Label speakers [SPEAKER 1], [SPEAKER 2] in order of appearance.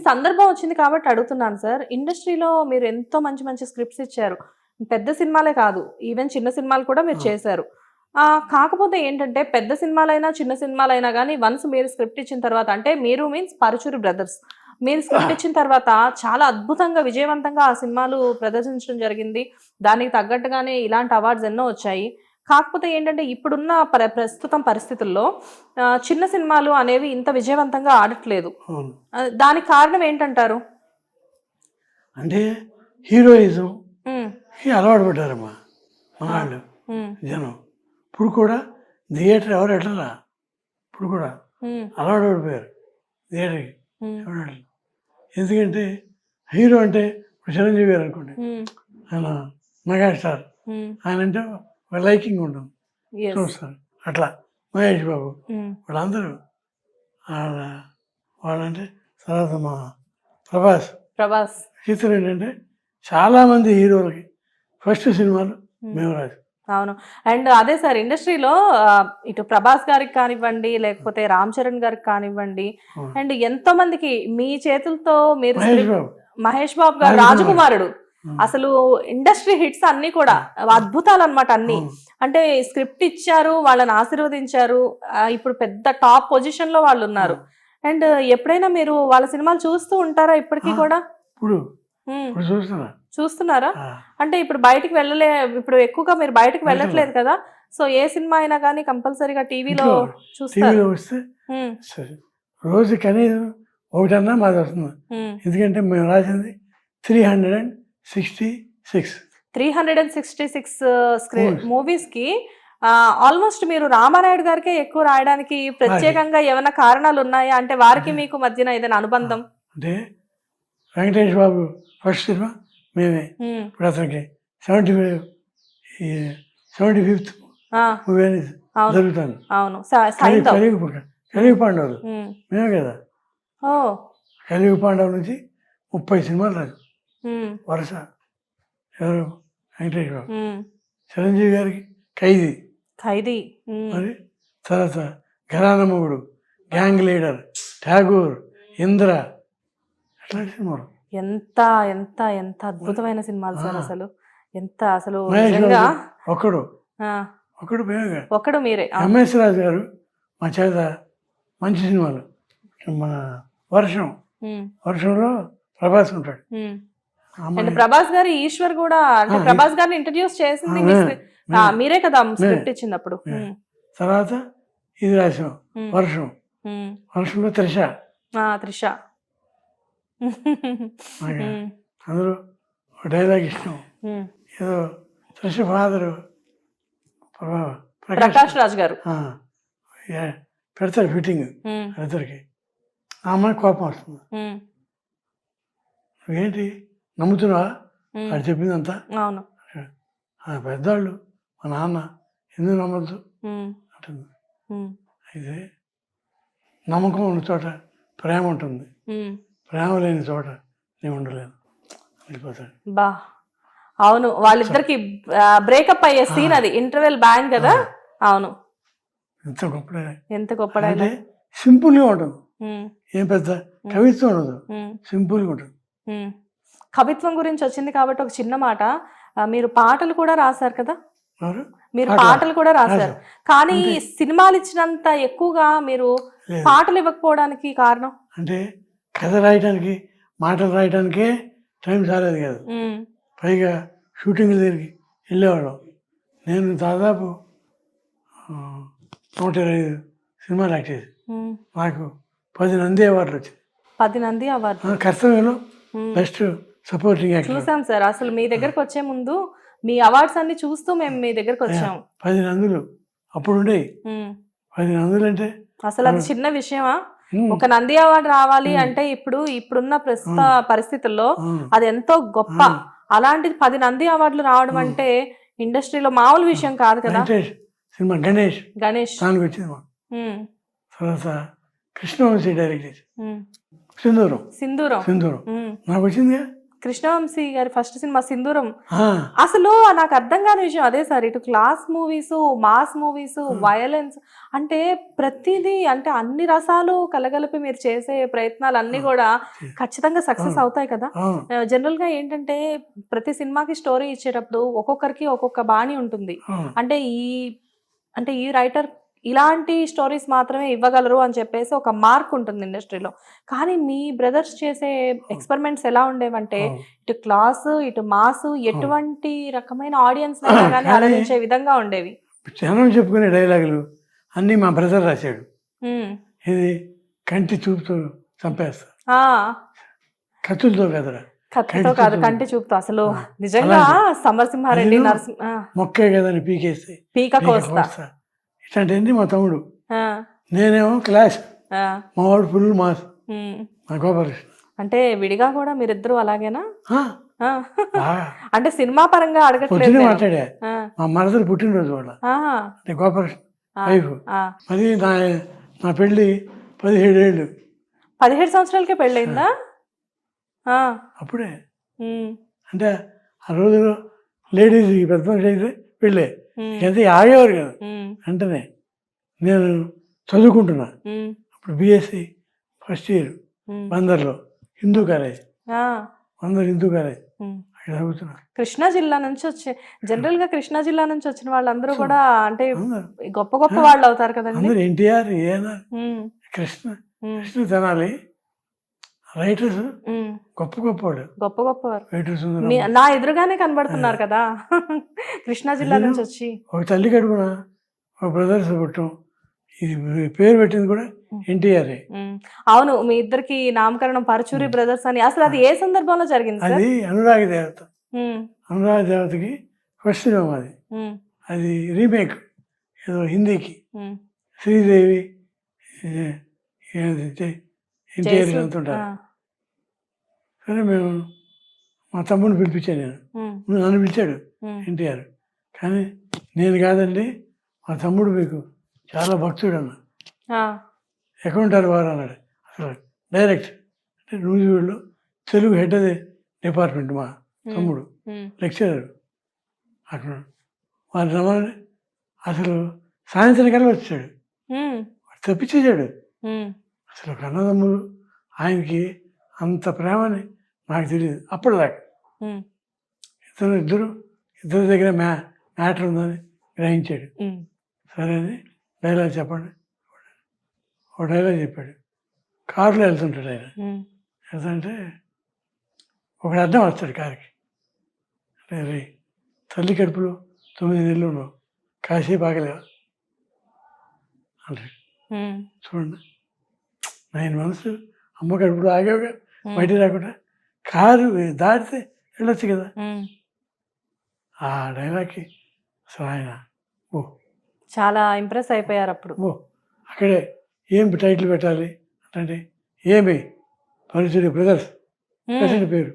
[SPEAKER 1] సందర్భం వచ్చింది కాబట్టి అడుగుతున్నాను సార్. ఇండస్ట్రీలో మీరు ఎంతో మంచి మంచి స్క్రిప్ట్స్ ఇచ్చారు. పెద్ద సినిమాలే కాదు, ఈవెన్ చిన్న సినిమాలు కూడా మీరు చేశారు. కాకపోతే ఏంటంటే పెద్ద సినిమాలైనా చిన్న సినిమాలైనా కానీ వన్స్ మీరు స్క్రిప్ట్ ఇచ్చిన తర్వాత, అంటే మీరు మీన్స్ పరుచూరి బ్రదర్స్, మీరు స్క్రిప్ట్ ఇచ్చిన తర్వాత చాలా అద్భుతంగా విజయవంతంగా ఆ సినిమాలు ప్రదర్శించడం జరిగింది. దానికి తగ్గట్టుగానే ఇలాంటి అవార్డ్స్ ఎన్నో వచ్చాయి. కాకపోతే ఏంటంటే ఇప్పుడున్న ప్రస్తుతం పరిస్థితుల్లో చిన్న సినిమాలు అనేవి ఇంత విజయవంతంగా ఆడట్లేదు. దానికి కారణం ఏంటంటారు?
[SPEAKER 2] అంటే హీరోయిజం అలవాటు పడ్డారమ్మా మన వాళ్ళు జనం. ఇప్పుడు కూడా థియేటర్ ఎవరు ఎట్లా, ఇప్పుడు కూడా అలవాటు పడిపోయారు థియేటర్కి ఎవరు. ఎందుకంటే హీరో అంటే ఇప్పుడు చిరంజీవి గారు అనుకోండి, ఆయన మెగాస్టార్, ఆయన అంటే లైకింగ్ ఉంటుంది, చూస్తారు. అట్లా మహేష్ బాబు, వాళ్ళందరూ వాళ్ళంటే తర్వాత మా ప్రభాస్ చిత్రం ఏంటంటే చాలామంది హీరోలకి ఫస్ట్ సినిమాలు మేము రాజు.
[SPEAKER 1] అవును. అండ్ అదే సార్, ఇండస్ట్రీలో ఇటు ప్రభాస్ గారికి కానివ్వండి, లేకపోతే రామ్ చరణ్ గారికి కానివ్వండి, అండ్ ఎంతో మందికి మీ చేతులతో మీరు మహేష్ బాబు గారు రాజకుమారుడు, అసలు ఇండస్ట్రీ హిట్స్ అన్ని కూడా అద్భుతాలు అనమాట అన్ని. అంటే స్క్రిప్ట్ ఇచ్చారు, వాళ్ళని ఆశీర్వదించారు, ఇప్పుడు పెద్ద టాప్ పొజిషన్ లో వాళ్ళు ఉన్నారు. అండ్ ఎప్పుడైనా మీరు వాళ్ళ సినిమాలు చూస్తూ ఉంటారా ఇప్పటికీ కూడా? చూస్తున్నారా? అంటే ఇప్పుడు బయటికి ఇప్పుడు ఎక్కువగా మీరు బయటకు వెళ్ళట్లేదు కదా, సో ఏ సినిమా అయినా కానీ కంపల్సరీగా టీవీలో చూస్తారు.
[SPEAKER 2] రోజు కనీసం ఒకటన్నా మాది వస్తుంది. ఎందుకంటే మేము రాసింది
[SPEAKER 1] 366 మూవీస్ కి ఆల్మోస్ట్ మీరు రామానాయుడు గారికే ఎక్కువ రాయడానికి ప్రత్యేకంగా ఏమైనా కారణాలు ఉన్నాయా? అంటే వారికి మీకు మధ్యన ఏదైనా అనుబంధం?
[SPEAKER 2] అంటే వెంకటేష్ బాబు ఫస్ట్ సినిమా మేమే. ఇప్పుడు అతనికి 75th మూవీ అనేది జరుగుతాను. కలిగి పాండవులు మేమే కదా. కలిగి పాండవుల నుంచి 30 సినిమాలు రాదు వరుస. ఎవరు? వెంకటేష్ బాబు. చిరంజీవి గారికి ఖైదీ, మరి తర్వాత ఘరానా మొగుడు, గ్యాంగ్ లీడర్, ఠాగూర్, ఇంద్ర, అట్లాంటి సినిమాలు.
[SPEAKER 1] ఎంత ఎంత ఎంత అద్భుతమైన సినిమాలు సార్ అసలు. ఎంత అసలు ఒకడు మీరే.
[SPEAKER 2] ఎంఎస్ రాజు గారు మా చేత మంచి సినిమాలు, మన వర్షంలో ప్రభాస్ ఉంటాడు.
[SPEAKER 1] ప్రభాస్ గారు ఈశ్వర్ కూడా, అంటే ప్రభాస్ గారిని ఇంట్రడ్యూస్ చేసింది మీరే కదా స్క్రిప్ట్ ఇచ్చినప్పుడు.
[SPEAKER 2] తర్వాత ఇది రాసాం వర్షంలో త్రిష. అందరూ డైలాగ్ ఇష్టం, ఏదో త్రిష ఫాదరు
[SPEAKER 1] ప్రకాష్ రాజ్ గారు
[SPEAKER 2] పెడతారు ఫిట్టింగ్ ఇద్దరికి. ఆ అమ్మాయి కోపం వస్తుంది, నువ్వేంటి నమ్ముతున్నావా అది చెప్పిందంతా? పెద్దవాళ్ళు మా నాన్న ఎందుకు నమ్మద్దు అంటుంది. అయితే నమ్మకం ఉన్న చోట ప్రేమ ఉంటుంది, ప్రేమ లేని చోట నేను ఉండలేను వెళ్ళిపోతాడు.
[SPEAKER 1] బా అవును, వాళ్ళిద్దరికి బ్రేకప్ అయ్యే సీన్ అది, ఇంటర్వెల్ బ్యాంగ్ కదా. అవును, ఎంత గొప్ప
[SPEAKER 2] అంటే సింపుల్గా ఉంటుంది, ఏం పెద్ద కవిత్వం ఉండదు, సింపుల్గా ఉంటుంది.
[SPEAKER 1] కవిత్వం గురించి వచ్చింది కాబట్టి ఒక చిన్న మాట, మీరు పాటలు కూడా రాశారు కదా, కానీ సినిమాలు ఇచ్చినంత ఎక్కువగా మీరు పాటలు ఇవ్వకపోవడానికి కారణం?
[SPEAKER 2] అంటే కథ రాయటానికి, మాటలు రాయటానికే టైం చాలేదు కదా, పైగా షూటింగ్ దగ్గరికి వెళ్ళేవాళ్ళం. నేను దాదాపు 125 సినిమాలు యాక్ట్ చేసి నాకు 10 నంది అవార్డులు వచ్చింది.
[SPEAKER 1] 10 నంది అవార్డు
[SPEAKER 2] కర్తవ్యంలో బెస్ట్ సపోర్టింగ్ యాక్టర్.
[SPEAKER 1] చూసాం సార్, అసలు మీ దగ్గరకు వచ్చే ముందు మీ అవార్డ్స్ అన్ని చూస్తూ మేము మీ దగ్గరకు వచ్చాము.
[SPEAKER 2] 10 నందులు అప్పుడు ఉండేవి. 10 నందులు అంటే
[SPEAKER 1] అసలు అది చిన్న విషయమా? ఒక నంది అవార్డు రావాలి అంటే ఇప్పుడున్న ప్రస్తుత పరిస్థితుల్లో అది ఎంతో గొప్ప. అలాంటి 10 నంది అవార్డులు రావడం అంటే ఇండస్ట్రీలో మామూలు విషయం కాదు కదా.
[SPEAKER 2] సినిమా గణేష్ దానికి వచ్చింది. తర్వాత కృష్ణవంశీ డైరెక్ట్ చేసి సింధూరం నాకు వచ్చింది.
[SPEAKER 1] కృష్ణవంశీ గారి ఫస్ట్ సినిమా సింధూరం.
[SPEAKER 2] ఆ,
[SPEAKER 1] అసలు నాకు అర్థం కాని విషయం అదే సార్. ఇటు class movies, mass movies, violence, అంటే ప్రతిదీ, అంటే అన్ని రసాలు కలగలిపి మీరు చేసే ప్రయత్నాలు అన్ని కూడా ఖచ్చితంగా సక్సెస్ అవుతాయి కదా.
[SPEAKER 2] అవును
[SPEAKER 1] జనరల్ గా ఏంటంటే ప్రతి సినిమాకి స్టోరీ ఇచ్చేటప్పుడు ఒక్కొక్కరికి ఒక్కొక్క బాణి ఉంటుంది.
[SPEAKER 2] అవును
[SPEAKER 1] అంటే ఈ రైటర్ ఇలాంటి స్టోరీస్ మాత్రమే ఇవ్వగలరు అని చెప్పేసి ఒక మార్క్ ఉంటుంది ఇండస్ట్రీలో. కానీ మీ బ్రదర్స్ చేసే ఎక్స్పెరిమెంట్స్ ఎలా ఉండేవంటే
[SPEAKER 2] అవును.
[SPEAKER 1] ఇటు క్లాస్, ఇటు మాస్, ఎటువంటి రకమైన ఆడియన్స్ అయినా కానీ
[SPEAKER 2] కానీ-
[SPEAKER 1] అలరించే విధంగా ఉండేవి.
[SPEAKER 2] జనం చెప్పుకునే డైలాగులు అన్నీ మా బ్రదర్ రాశాడు.
[SPEAKER 1] ఉమ్.
[SPEAKER 2] ఇది కంటి చూపుతో చంపేస్తా,
[SPEAKER 1] ఆ,
[SPEAKER 2] కత్తులతో కదరా,
[SPEAKER 1] కత్తితో కాదు కంటి చూపుతో. అసలు నిజంగా సమరసింహారెడ్డి,
[SPEAKER 2] అదేదో
[SPEAKER 1] నరసింహ,
[SPEAKER 2] మొక్కే కదని పీకేస్తే
[SPEAKER 1] పీక కోస్తా.
[SPEAKER 2] ఇట్లాంటివన్నీ మా తమ్ముడు.
[SPEAKER 1] ఆ,
[SPEAKER 2] నేనేమో క్లాస్,
[SPEAKER 1] ఆ,
[SPEAKER 2] మా వాడు ఫుల్ మాస్,
[SPEAKER 1] ఉమ్.
[SPEAKER 2] మా గోపాలకృష్ణ.
[SPEAKER 1] అంటే విడిగా కూడా మీరిద్దరూ అలాగేనా?
[SPEAKER 2] ఆ,
[SPEAKER 1] ఆ.
[SPEAKER 2] బాగా
[SPEAKER 1] అంటే సినిమా పరంగా అడగట్లేదు
[SPEAKER 2] పొద్దునే
[SPEAKER 1] నేను.
[SPEAKER 2] మాట్లాడా.
[SPEAKER 1] ఆ,
[SPEAKER 2] మా మరదలు పుట్టినరోజు వాళ్ళ,
[SPEAKER 1] ఆహా,
[SPEAKER 2] అంటే గోపాలకృష్ణ
[SPEAKER 1] ఆ,
[SPEAKER 2] వైఫ్.
[SPEAKER 1] ఆ.
[SPEAKER 2] అది నా పెళ్ళి 17 ఏళ్ళు
[SPEAKER 1] 17 సంవత్సరాలకే పెళ్ళయిందా? ఆ,
[SPEAKER 2] అప్పుడే.
[SPEAKER 1] ఉమ్,
[SPEAKER 2] అంటే ఆ రోజులో లేడీస్ పెద్ద మనిషి అయితే పెళ్ళే,
[SPEAKER 1] ఉమ్,
[SPEAKER 2] ఎంత ఆగేవారు కదా.
[SPEAKER 1] ఉమ్,
[SPEAKER 2] వెంటనే నేను చదువుకుంటున్నా
[SPEAKER 1] ఉమ్,
[SPEAKER 2] ఇప్పుడు బీఎస్సీ ఫస్ట్ ఇయర్
[SPEAKER 1] ఉమ్.
[SPEAKER 2] బందర్లో హిందూ కాలేజ్,
[SPEAKER 1] ఆ,
[SPEAKER 2] బందర్ హిందూ కాలేజ్
[SPEAKER 1] ఉమ్.
[SPEAKER 2] అక్కడ చదువుతున్నా.
[SPEAKER 1] కృష్ణా జిల్లా నుంచి వచ్చే, జనరల్ గా కృష్ణా జిల్లా నుంచి వచ్చిన వాళ్ళందరూ కూడా అంటే
[SPEAKER 2] అందరు
[SPEAKER 1] గొప్ప గొప్ప వాళ్ళు అవుతారు కదండి.
[SPEAKER 2] అందరు ఎన్టీఆర్, ఏఎన్ఆర్,
[SPEAKER 1] ఉమ్,
[SPEAKER 2] కృష్ణ,
[SPEAKER 1] ఉమ్,
[SPEAKER 2] కృష్ణ తెనాలి రైటర్స్
[SPEAKER 1] ఉమ్.
[SPEAKER 2] గొప్ప గొప్ప వాళ్ళు.
[SPEAKER 1] గొప్ప గొప్పవారు
[SPEAKER 2] వెయిటర్ సుందరం,
[SPEAKER 1] నా ఎదురుగానే కనబడుతున్నారు కదా. కృష్ణా జిల్లా నుంచి వచ్చి.
[SPEAKER 2] ఒక తల్లి కడుపున ఒక బ్రదర్స్ పుట్టం, ఇది పేరు పెట్టింది కూడా ఎన్టీఆరే.
[SPEAKER 1] ఉమ్. అవును, మీ ఇద్దరికి నామకరణం పరచూరి బ్రదర్స్ అని. అసలు అది ఏ సందర్భంలో జరిగింది సార్?
[SPEAKER 2] అది అనురాగ దేవత,
[SPEAKER 1] ఉమ్,
[SPEAKER 2] అనురాగ దేవతకి ఫస్ట్ సినిమా అది.
[SPEAKER 1] ఉమ్,
[SPEAKER 2] అది రీమేక్ ఏదో హిందీకి,
[SPEAKER 1] ఉమ్.
[SPEAKER 2] శ్రీదేవి ఎన్టీఆర్
[SPEAKER 1] జయసు-
[SPEAKER 2] అంతుంటారు.
[SPEAKER 1] ఆ,
[SPEAKER 2] సరే మేము మా తమ్ముడిని పిలిపించాను నేను,
[SPEAKER 1] ఉమ్,
[SPEAKER 2] నన్ను పిలిచాడు
[SPEAKER 1] ఉమ్,
[SPEAKER 2] ఎన్టీఆర్. కానీ నేను కాదండి, మా తమ్ముడు మీకు చాలా భక్తుడు అన్న.
[SPEAKER 1] ఆ,
[SPEAKER 2] ఎక్కడ ఉంటారు వారు అన్నాడు. అసలు డైరెక్ట్ అంటే నూజివీడులో తెలుగు హెడ్ అదే డిపార్ట్మెంట్ మా తమ్ముడు,
[SPEAKER 1] ఉమ్,
[SPEAKER 2] లెక్చరర్ అక్కడ. వారి రమ్మని అసలు సాయంత్రం కల్లా వచ్చాడు,
[SPEAKER 1] ఉమ్,
[SPEAKER 2] తప్పించేశాడు.
[SPEAKER 1] ఉమ్,
[SPEAKER 2] అసలు కన్నదమ్ములు ఆయనకి అంత ప్రేమని నాకు తెలియదు అప్పటిదాకా.
[SPEAKER 1] ఉమ్,
[SPEAKER 2] ఇద్దరు దగ్గర మ్యాటర్ ఉందని గ్రహించాడు.
[SPEAKER 1] ఉమ్,
[SPEAKER 2] సరే అని డైలాగ్ చెప్పండి, ఒక డైలాగ్ చెప్పాడు. కారులో వెళ్తుంటాడు ఆయన,
[SPEAKER 1] ఉమ్,
[SPEAKER 2] వెళ్తుంటే ఒకడు అడ్డం వస్తాడు కారుకి. అంటే రే తల్లి కడుపులో 9 నెలలు ఉన్నావు, కాసేపు ఆగలేవా అంటాడు.
[SPEAKER 1] ఉమ్,
[SPEAKER 2] చూడండి 9 months అమ్మ కడుపులో ఆగావుగా, బయట రాకుండా కారు దాటితే వెళ్ళొచ్చు కదా.
[SPEAKER 1] ఉమ్.
[SPEAKER 2] ఆ డైలాగ్కి అసలు ఆయన ఓ
[SPEAKER 1] చాలా ఇంప్రెస్ అయిపోయారు అప్పుడు.
[SPEAKER 2] ఓ అక్కడే ఏం టైటిల్ పెట్టాలి అంటే ఏమి పరుచూరి బ్రదర్స్
[SPEAKER 1] ఉమ్,
[SPEAKER 2] పెట్టండి పేరు.